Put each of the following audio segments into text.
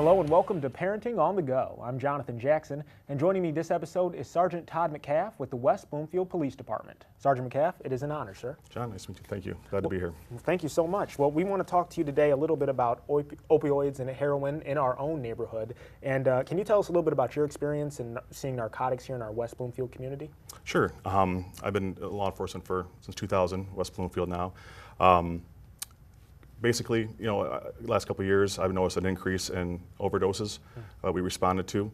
Hello and welcome to Parenting on the Go. I'm Jonathan Jackson, and joining me this episode is Sergeant Todd Metcalf with the West Bloomfield Police Department. Sergeant Metcalf, it is an honor, sir. John, nice to meet you. Thank you. Glad to be here. Well, thank you so much. Well, we want to talk to you today a little bit about opioids and heroin in our own neighborhood. And can you tell us a little bit about your experience in seeing narcotics here in our West Bloomfield community? Sure. I've been law enforcement since 2000, West Bloomfield now. Basically, last couple of years, I've noticed an increase in overdoses we responded to.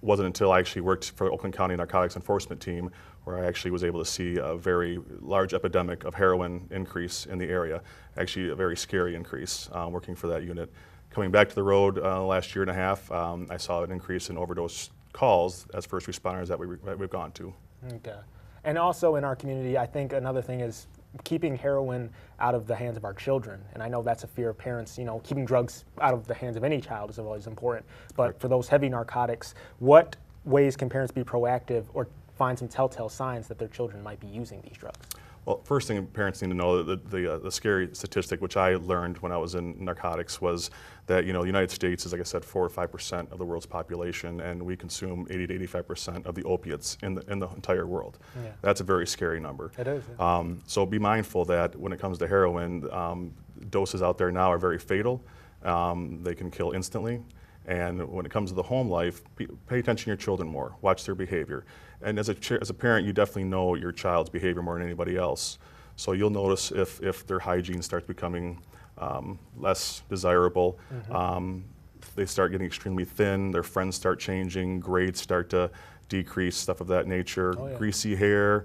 Wasn't until I actually worked for the Oakland County Narcotics Enforcement Team where I actually was able to see a very large epidemic of heroin increase in the area. Actually, a very scary increase working for that unit. Coming back to the road last year and a half, I saw an increase in overdose calls as first responders that we've gone to. Okay. And also in our community, I think another thing is keeping heroin out of the hands of our children. And I know that's a fear of parents, keeping drugs out of the hands of any child is always important. But Correct. For those heavy narcotics, what ways can parents be proactive or find some telltale signs that their children might be using these drugs? Well, first thing parents need to know, the scary statistic, which I learned when I was in narcotics, was that the United States is, like I said, 4 to 5% of the world's population, and we consume 80 to 85% of the opiates in the entire world. Yeah. That's a very scary number. It is. Yeah. So be mindful that when it comes to heroin, doses out there now are very fatal. They can kill instantly. And when it comes to the home life, pay attention to your children more. Watch their behavior. And as a parent, you definitely know your child's behavior more than anybody else. So you'll notice if their hygiene starts becoming less desirable. They start getting extremely thin, their friends start changing, grades start to decrease, stuff of that nature, greasy hair,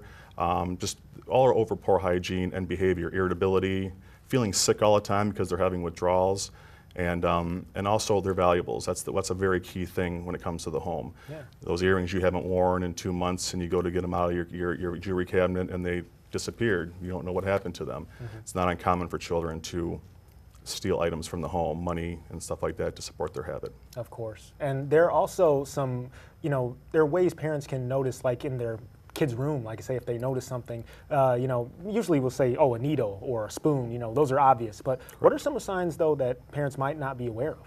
just all over poor hygiene and behavior, irritability, feeling sick all the time because they're having withdrawals. And also their valuables. That's a very key thing when it comes to the home. Yeah. Those earrings you haven't worn in 2 months and you go to get them out of your jewelry cabinet and they disappeared. You don't know what happened to them. It's not uncommon for children to steal items from the home, money and stuff like that to support their habit. Of course. And there are also some, there are ways parents can notice, like in their kid's room, like say if they notice something, usually we'll say, oh, a needle or a spoon, those are obvious. But what are some of the signs, though, that parents might not be aware of?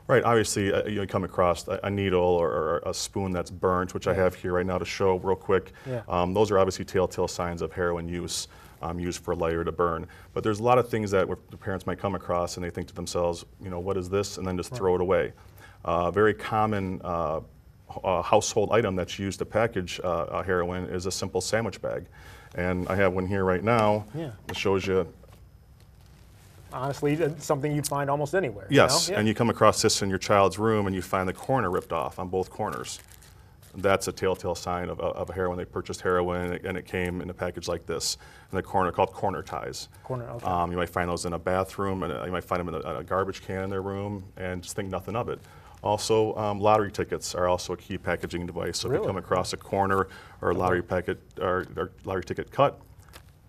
Right, obviously, you come across a needle or a spoon that's burnt, which I have here right now to show real quick. Yeah. Those are obviously telltale signs of heroin use, used for a lighter to burn. But there's a lot of things that the parents might come across and they think to themselves, what is this? And then just throw it away. Very common household item that's used to package heroin is a simple sandwich bag. And I have one here right now that shows you. Honestly, it's something you'd find almost anywhere. Yes, and you come across this in your child's room and you find the corner ripped off on both corners. That's a telltale sign of a heroin. They purchased heroin and it came in a package like this in the corner, called corner ties. Corner, okay. You might find those in a bathroom, and you might find them in a garbage can in their room and just think nothing of it. Also, lottery tickets are also a key packaging device. So if you come across a corner or a lottery packet or lottery ticket cut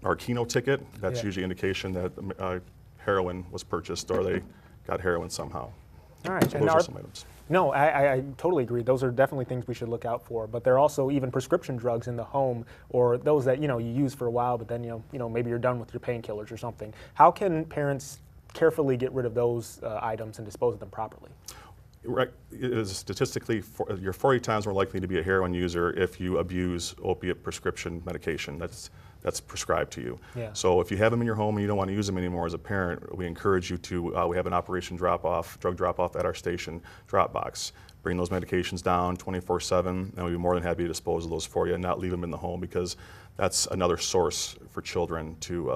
or a Keno ticket, that's usually indication that heroin was purchased or they got heroin somehow. All right. So those are some items. No, I totally agree. Those are definitely things we should look out for. But there are also even prescription drugs in the home, or those that you use for a while, but then maybe you're done with your painkillers or something. How can parents carefully get rid of those items and dispose of them properly? Right. It is statistically, you're 40 times more likely to be a heroin user if you abuse opiate prescription medication that's prescribed to you. Yeah. So if you have them in your home and you don't want to use them anymore as a parent, we encourage you to, we have an operation drop-off, drug drop-off at our station drop box. Bring those medications down 24/7, and we'll be more than happy to dispose of those for you and not leave them in the home, because that's another source for children to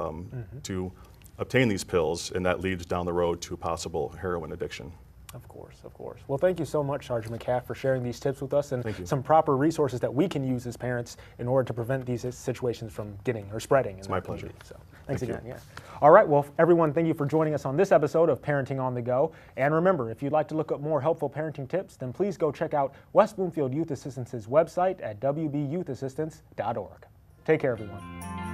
obtain these pills, and that leads down the road to possible heroin addiction. Of course, of course. Well, thank you so much, Sergeant Metcalf, for sharing these tips with us and some proper resources that we can use as parents in order to prevent these situations from getting or spreading. It's my pleasure. So, thanks again. Yeah. All right. Well, everyone, thank you for joining us on this episode of Parenting on the Go. And remember, if you'd like to look up more helpful parenting tips, then please go check out West Bloomfield Youth Assistance's website at wbyouthassistance.org. Take care, everyone.